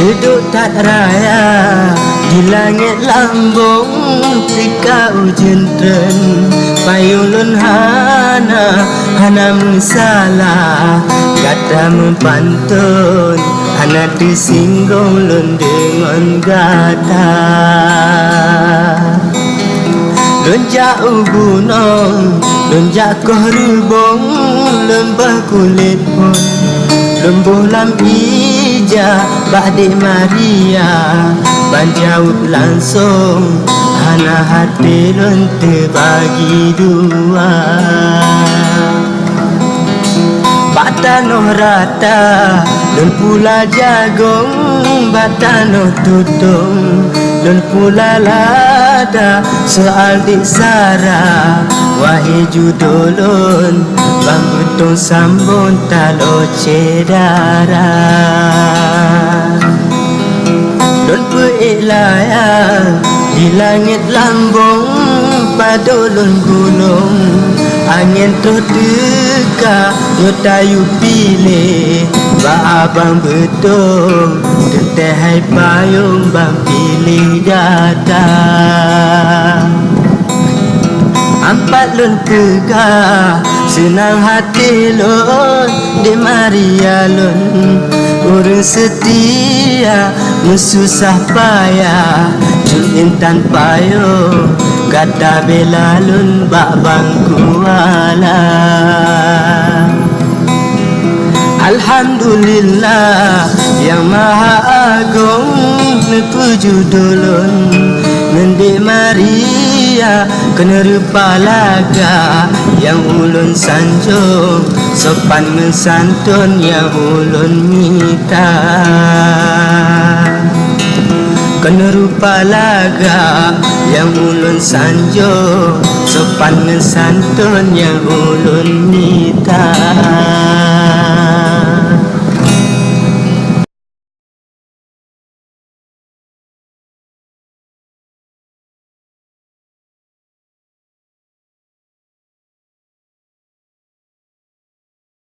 duduk tak raya di langit lambung tika ujen tren payung lun hana salah kata mempantun hana disinggung lun dengan kata lun jauh gunung lun jakoh rubung lembah kulit pun lembuh lam ija Badik Maria banjauh langsung hana hati lun terbagi dua batanoh rata lun pula jagung batanoh tutung lun pula lada soal diksara wahai judulun bang betung sambung talo cedara lun puilaya di langit lambung padulun gunung angin terus deka yotayu pilih ba abang betung teteh payung bang pilih datang ampat lun tegah senang hati lun di Maria lun urang setia mensusah payah intan payung kata bela lun bak bangku ala Alhamdulillah yang maha agung nepuju dulun Nendi Maria kena rupa laga yang ulun sanjung sopan mensantun yang ulun minta kena rupa laga yang ulun sanjung sopan mensantun yang ulun minta